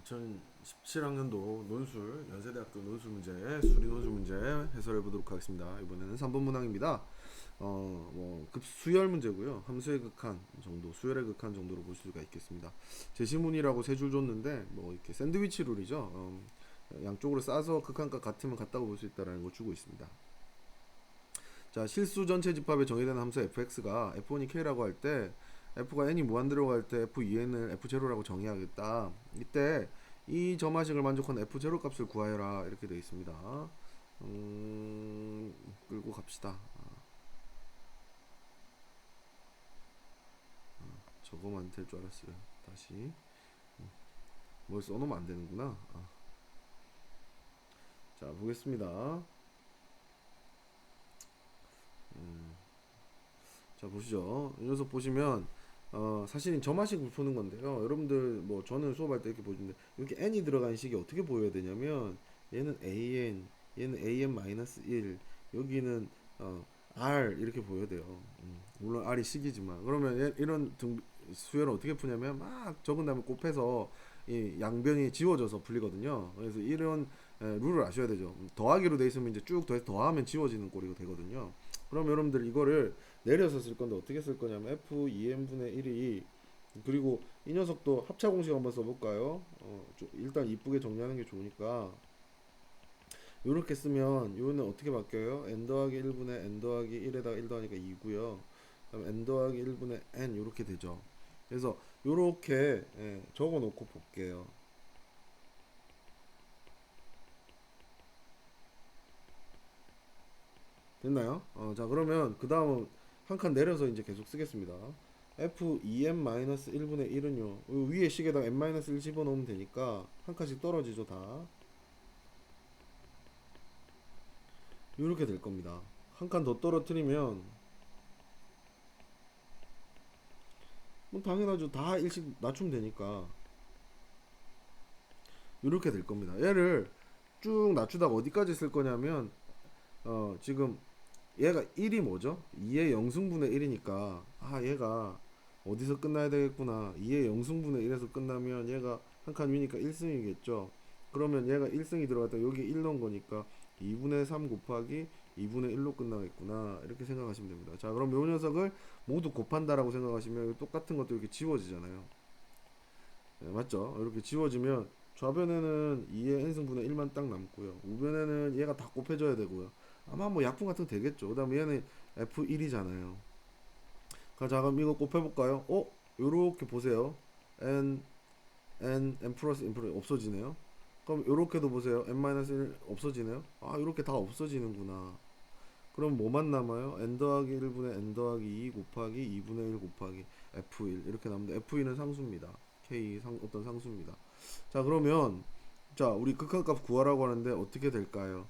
2017학년도 논술 연세대학교 논술 문제 수리 논술 문제 해설해 보도록 하겠습니다. 이번에는 3번 문항입니다. 수열 문제고요. 함수의 극한 정도, 수열의 극한 정도로 볼 수가 있겠습니다. 제시문이라고 세 줄 줬는데 뭐 이렇게 샌드위치 룰이죠. 양쪽으로 싸서 극한값 같으면 같다고 볼 수 있다라는 걸 주고 있습니다. 자, 실수 전체 집합에 정의되는 함수 fx가 f1이 k라고 할 때 f가 n이 무한대로 갈 때 f2n을 f0라고 정의하겠다. 이때 이 점화식을 만족하는 f0 값을 구하여라 이렇게 되어 있습니다. 끌고 갑시다. 저거만 될 줄 알았어요. 다시 뭘 써놓으면 안 되는구나. 자, 보겠습니다. 자, 보시죠. 이 녀석 보시면 사실은 점화식을 푸는 건데요. 여러분들 뭐 저는 수업할 때 이렇게 보시는데 이렇게 n이 들어간 식이 어떻게 보여야 되냐면 얘는 an, 얘는 an-1, 여기는 r 이렇게 보여야 돼요. 물론 r이 식이지만 그러면 이런 수열을 어떻게 푸냐면 막 적은 다음에 곱해서 이 양변이 지워져서 풀리거든요. 그래서 이런 룰을 아셔야 되죠. 더하기로 돼 있으면 이제 쭉 더해서 더하면 지워지는 꼴이 되거든요. 그럼 여러분들 이거를 내려서 쓸 건데 어떻게 쓸 거냐면 f2n분의 1이 그리고 이 녀석도 합차 공식 한번 써볼까요? 일단 이쁘게 정리하는 게 좋으니까 이렇게 쓰면 요는 어떻게 바뀌어요? n 더하기 1분의 n 더하기 1에다가 1 더하니까 2고요. 그다음 n 더하기 1분의 n 이렇게 되죠. 그래서 요렇게 적어 놓고 볼게요. 됐나요? 자, 그러면 그 다음은 한 칸 내려서 이제 계속 쓰겠습니다. f2n-1분의 1은요 위에 식에다가 n-1 집어넣으면 되니까 한 칸씩 떨어지죠. 다 이렇게 될 겁니다. 한 칸 더 떨어뜨리면 뭐 당연하죠. 다 일씩 낮추면 되니까 이렇게 될 겁니다. 얘를 쭉 낮추다가 어디까지 쓸 거냐면 지금 얘가 1이 뭐죠? 2의 0승분의 1이니까 얘가 어디서 끝나야 되겠구나. 2의 0승분의 1에서 끝나면 얘가 한 칸 위니까 1승이겠죠. 그러면 얘가 1승이 들어갔다 여기 1 넣은 거니까 2분의 3 곱하기 2분의 1로 끝나겠구나. 이렇게 생각하시면 됩니다. 자, 그럼 요 녀석을 모두 곱한다라고 생각하시면 똑같은 것도 이렇게 지워지잖아요. 네, 맞죠? 이렇게 지워지면 좌변에는 2의 n승분의 1만 딱 남고요. 우변에는 얘가 다 곱해져야 되고요. 아마 뭐 약분 같은 거 되겠죠. 그 다음에 얘는 f1이잖아요. 자, 그럼 이거 곱해볼까요? 요렇게 보세요. n 플러스 n 플러스 없어지네요. 그럼 요렇게도 보세요. n-1 없어지네요. 요렇게 다 없어지는구나. 그럼 뭐만 남아요? n 더하기 1분의 n 더하기 2 곱하기 2분의 1 곱하기 f1 이렇게 남는데 f1은 상수입니다. 어떤 상수입니다. 자, 그러면 자, 우리 극한값 구하라고 하는데 어떻게 될까요?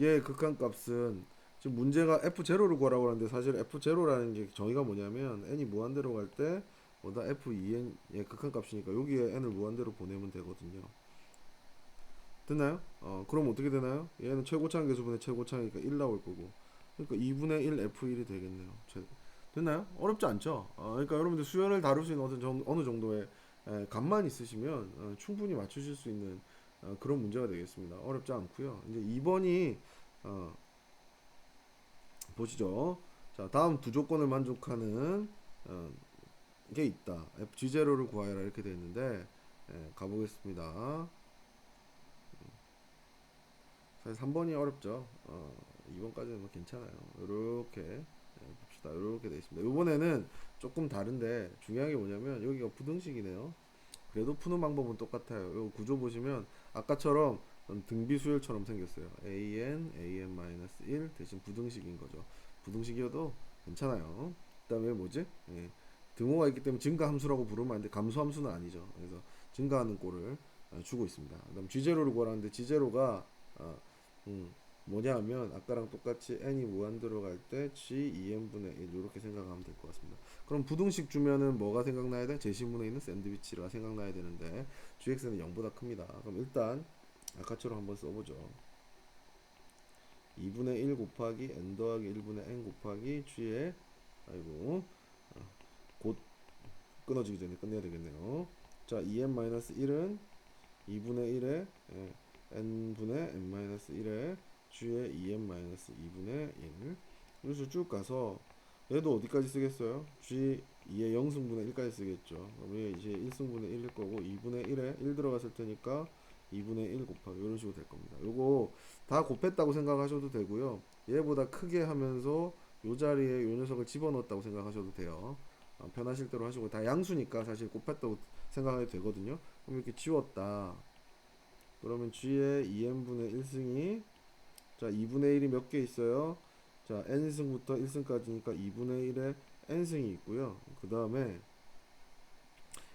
얘 극한값은 지금 문제가 f0를 구하라고 하는데 사실 f0라는 게 정의가 뭐냐면 n이 무한대로 갈 때 뭐다 f2n 얘 극한값이니까 여기에 n을 무한대로 보내면 되거든요. 됐나요? 그럼 어떻게 되나요? 얘는 최고차항 계수분의 최고차항이니까 1 나올 거고 그러니까 2분의 1 f1이 되겠네요. 됐나요? 어렵지 않죠? 그러니까 여러분들 수열을 다룰 수 있는 어느 정도의 감만 있으시면 충분히 맞추실 수 있는 그런 문제가 되겠습니다. 어렵지 않고요. 이제 2번이 보시죠. 자, 다음 두 조건을 만족하는 게 있다. G0를 구하여라 이렇게 되어 있는데 가보겠습니다. 사실 3번이 어렵죠. 2번까지는 뭐 괜찮아요. 이렇게 봅시다. 이렇게 되어 있습니다. 이번에는 조금 다른데 중요한 게 뭐냐면 여기가 부등식이네요. 그래도 푸는 방법은 똑같아요. 이 구조 보시면 아까처럼 등비 수열처럼 생겼어요. an-1 대신 부등식인 거죠. 부등식이어도 괜찮아요. 그 다음에 뭐지? 등호가 있기 때문에 증가함수라고 부르면 안 돼. 감소함수는 아니죠. 그래서 증가하는 꼴을 주고 있습니다. 그 다음 G0를 구하라는데 G0가 뭐냐 하면 아까랑 똑같이 n이 무한대로 갈 때 g 2n분의 1 이렇게 생각하면 될 것 같습니다. 그럼 부등식 주면은 뭐가 생각나야 돼? 제시문에 있는 샌드위치가 생각나야 되는데 gx는 0보다 큽니다. 그럼 일단 아까처럼 한번 써보죠. 2분의 1 곱하기 n 더하기 1분의 n 곱하기 g의 아이고 곧 끊어지기 전에 끝내야 되겠네요. 자 2n-1은 2분의 1에 n분의 n-1에 g의 2n-2분의 1. 그래서 쭉 가서 얘도 어디까지 쓰겠어요? g 2의 0승분의 1까지 쓰겠죠. 그럼 얘 이제 1승분의 1일 거고 2분의 1에 1 들어갔을 테니까 2분의 1 곱하기 이런 식으로 될 겁니다. 요거 다 곱했다고 생각하셔도 되고요. 얘보다 크게 하면서 요 자리에 요 녀석을 집어넣었다고 생각하셔도 돼요. 편하실 대로 하시고 다 양수니까 사실 곱했다고 생각해도 되거든요. 그럼 이렇게 지웠다. 그러면 g의 2n분의 1승이 자 2분의 1이 몇 개 있어요? 자 n승부터 1승까지니까 2분의 1에 n승이 있고요. 그 다음에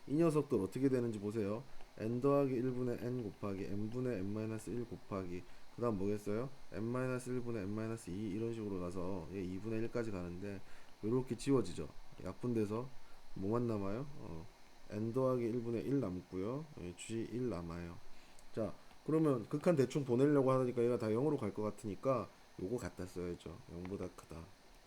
이 녀석들 어떻게 되는지 보세요. n 더하기 1분의 n 곱하기 n분의 n-1 곱하기 그 다음 뭐겠어요? n-1분의 n-2 이런 식으로 가서 얘 2분의 1까지 가는데 이렇게 지워지죠. 약분돼서 뭐만 남아요? n 더하기 1분의 1 남고요. g 1 남아요. 자 그러면 극한 대충 보내려고 하니까 얘가 다 0으로 갈 것 같으니까 요거 갖다 써야죠. 0보다 크다.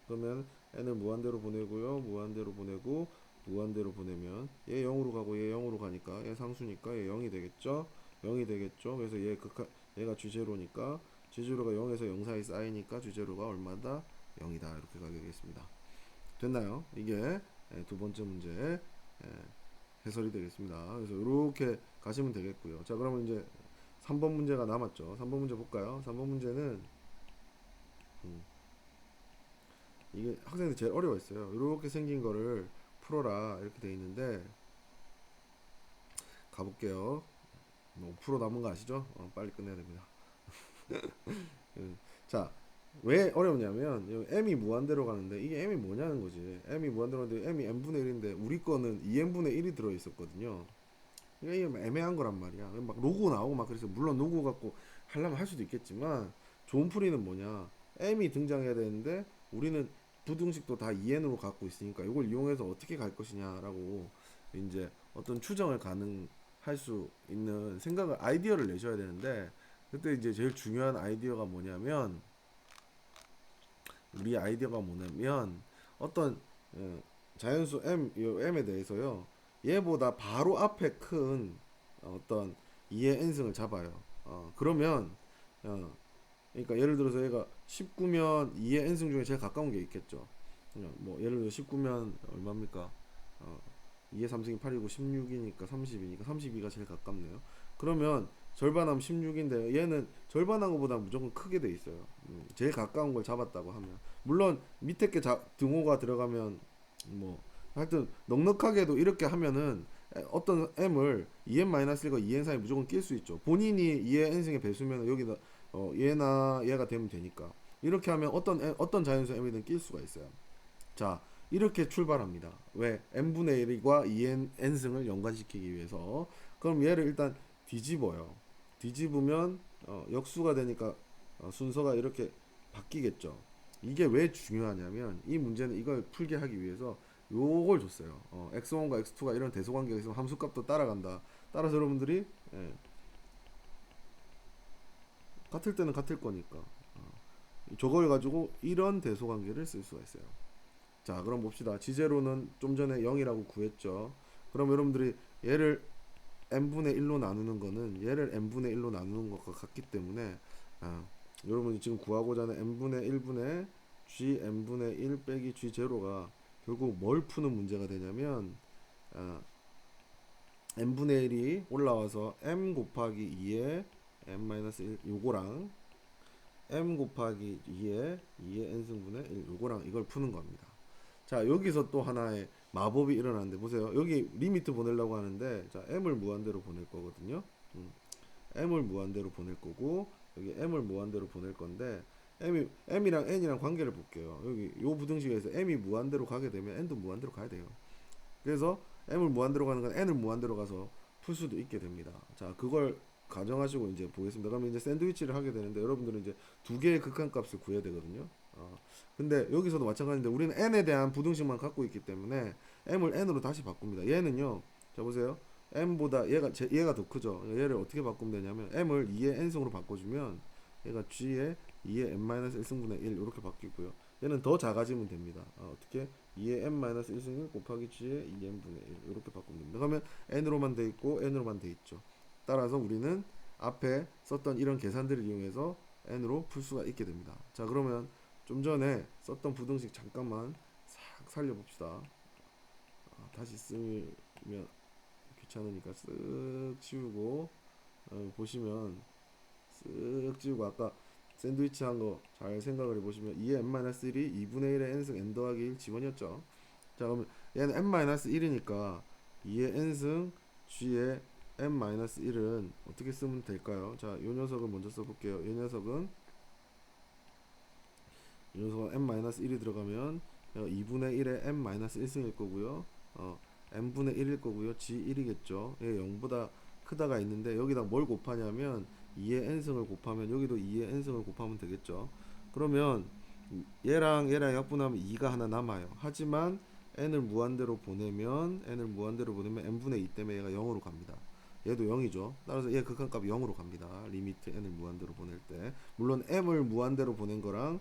그러면 n을 무한대로 보내고요. 무한대로 보내고 무한대로 보내면 얘 0으로 가고 얘 0으로 가니까 얘 상수니까 얘 0이 되겠죠. 0이 되겠죠. 그래서 얘가 G0니까 G0가 0에서 0 사이 쌓이니까 G0가 얼마다? 0이다. 이렇게 가게 되겠습니다. 됐나요? 이게 두 번째 문제 해설이 되겠습니다. 그래서 이렇게 가시면 되겠고요. 자 그러면 이제 3번 문제가 남았죠. 3번 문제 볼까요? 3번 문제는 이게 학생들이 제일 어려워했어요. 이렇게 생긴 거를 풀어라 이렇게 돼 있는데 가볼게요. 뭐 5% 남은 거 아시죠? 빨리 끝내야 됩니다. 자, 왜 어려우냐면 m이 무한대로 가는데 이게 m이 뭐냐는 거지. m이 무한대로 가는데 m이 n분의 1인데 우리 거는 2n분의 1이 들어 있었거든요. 이게 애매한 거란 말이야. 막 로고 나오고 막 그래서 물론 로고 갖고 하려면 할 수도 있겠지만 좋은 풀이는 뭐냐? m이 등장해야 되는데 우리는 부등식도 다 2n으로 갖고 있으니까 이걸 이용해서 어떻게 갈 것이냐라고 이제 어떤 추정을 가능할 수 있는 생각을 아이디어를 내셔야 되는데 그때 이제 제일 중요한 아이디어가 뭐냐면 우리 아이디어가 뭐냐면 어떤 자연수 m에 대해서요. 얘보다 바로 앞에 큰 어떤 2의 n승을 잡아요. 그러면 그러니까 예를 들어서 얘가 19면 2의 n승 중에 제일 가까운 게 있겠죠. 뭐 예를 들어 19면 얼마입니까? 2의 3승이 8이고 16이니까 30이니까 32가 제일 가깝네요. 그러면 절반하면 16인데 얘는 절반한 것보다 무조건 크게 돼 있어요. 제일 가까운 걸 잡았다고 하면 물론 밑에 게 등호가 들어가면 뭐 하여튼 넉넉하게도 이렇게 하면은 어떤 m을 2n-1과 2n 사이 무조건 낄 수 있죠. 본인이 2의 n승의 배수면 여기다 얘나 얘가 되면 되니까 이렇게 하면 어떤 자연수 m이든 낄 수가 있어요. 자 이렇게 출발합니다. 왜? n분의 1과 2n n승을 연관시키기 위해서. 그럼 얘를 일단 뒤집어요. 뒤집으면 역수가 되니까 순서가 이렇게 바뀌겠죠. 이게 왜 중요하냐면 이 문제는 이걸 풀게 하기 위해서 요걸 줬어요. x1과 x2가 이런 대소관계가 있으면 함수값도 따라간다. 따라서 여러분들이 같을 때는 같을 거니까 저걸 가지고 이런 대소관계를 쓸 수가 있어요. 자 그럼 봅시다. 지제로는 좀 전에 0이라고 구했죠. 그럼 여러분들이 얘를 n분의 1로 나누는 거는 얘를 n분의 1로 나누는 것과 같기 때문에 여러분이 지금 구하고자 하는 n분의 1분의 g n분의 1 빼기 g 제로가 결국 뭘 푸는 문제가 되냐면 n분의 1이 올라와서 m 곱하기 2의 n-1 요거랑 m 곱하기 2의 n승분의 1 요거랑 이걸 푸는 겁니다. 자 여기서 또 하나의 마법이 일어나는데 보세요. 여기 리미트 보내려고 하는데 자 m을 무한대로 보낼 거거든요. m을 무한대로 보낼 거고 여기 m을 무한대로 보낼 건데 m이랑 n이랑 관계를 볼게요. 여기 요 부등식에서 m이 무한대로 가게 되면 n도 무한대로 가야 돼요. 그래서 m을 무한대로 가는 건 n을 무한대로 가서 풀 수도 있게 됩니다. 자 그걸 가정하시고 이제 보겠습니다. 그러면 이제 샌드위치를 하게 되는데 여러분들은 이제 두 개의 극한값을 구해야 되거든요. 근데 여기서도 마찬가지인데 우리는 n에 대한 부등식만 갖고 있기 때문에 m을 n으로 다시 바꿉니다. 얘는요. 자 보세요. m보다 얘가 더 크죠. 얘를 어떻게 바꾸면 되냐면 m을 2의 n승으로 바꿔주면 얘가 g의 2의 n-1승분의 1 이렇게 바뀌고요. 얘는 더 작아지면 됩니다. 어떻게? 2의 n-1승 곱하기 g의 2n분의 1 이렇게 바꾸면 됩니다. 그러면 n으로만 돼 있고 n으로만 돼 있죠. 따라서 우리는 앞에 썼던 이런 계산들을 이용해서 n으로 풀 수가 있게 됩니다. 자, 그러면 좀 전에 썼던 부등식 잠깐만 싹 살려봅시다. 다시 쓰면 귀찮으니까 쓱 치우고 보시면 쓱 지우고 아까 샌드위치 한 거 잘 생각을 해보시면 2의 n-1이 2분의 1의 n승 n 더하기 1 지원이었죠. 자, 그러면 얘는 n-1이니까 2의 n승 g의 n-1은 어떻게 쓰면 될까요? 자, 요 녀석을 먼저 써볼게요. 요 녀석은 n-1이 들어가면 2분의 1의 n-1승일 거고요. n분의 1일 거고요. g 1이겠죠. 얘 0보다 크다가 있는데 여기다 뭘 곱하냐면 2의 n승을 곱하면 여기도 2의 n승을 곱하면 되겠죠. 그러면 얘랑 약분하면 2가 하나 남아요. 하지만 n을 무한대로 보내면 n분의 2 때문에 얘가 0으로 갑니다. 얘도 0이죠. 따라서 얘 극한값이 0으로 갑니다. 리미트 n을 무한대로 보낼 때. 물론 m을 무한대로 보낸 거랑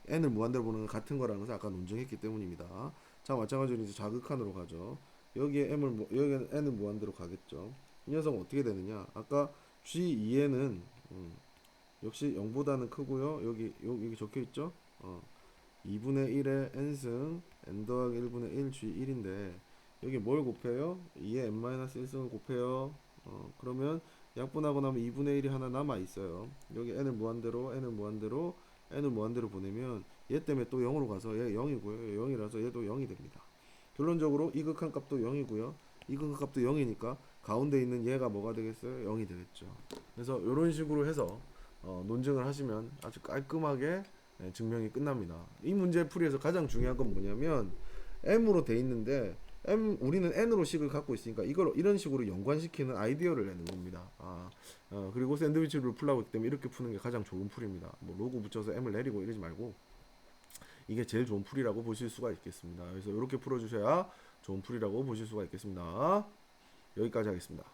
n을 무한대로 보는 건 같은 거라는 것을 아까 논증했기 때문입니다. 자, 마찬가지로 이제 자극한으로 가죠. 여기에 n을 무한대로 가겠죠. 이 녀석은 어떻게 되느냐? 아까 G2에는 역시 0보다는 크고요. 여기 적혀 있죠? 2분의 1의 n승 n 더하기 1분의 1 G1인데 여기 뭘 곱해요? 2의 n-1승을 곱해요. 그러면 약분하고 나면 2분의 1이 하나 남아 있어요. 여기 n을 무한대로 보내면 얘 때문에 또 0으로 가서 얘 0이고요. 0이라서 얘도 0이 됩니다. 결론적으로 이 극한값도 0이고요. 이 극한값도 0이니까 가운데 있는 얘가 뭐가 되겠어요? 0이 되겠죠. 그래서 이런 식으로 해서 논증을 하시면 아주 깔끔하게 증명이 끝납니다. 이 문제 풀이에서 가장 중요한 건 뭐냐면 m으로 돼 있는데 우리는 n으로 식을 갖고 있으니까 이걸 이런 식으로 연관시키는 아이디어를 내는 겁니다. 그리고 샌드위치 룰 풀라고 했기 때문에 이렇게 푸는 게 가장 좋은 풀입니다. 뭐 로그 붙여서 m을 내리고 이러지 말고 이게 제일 좋은 풀이라고 보실 수가 있겠습니다. 그래서 이렇게 풀어주셔야 좋은 풀이라고 보실 수가 있겠습니다. 여기까지 하겠습니다.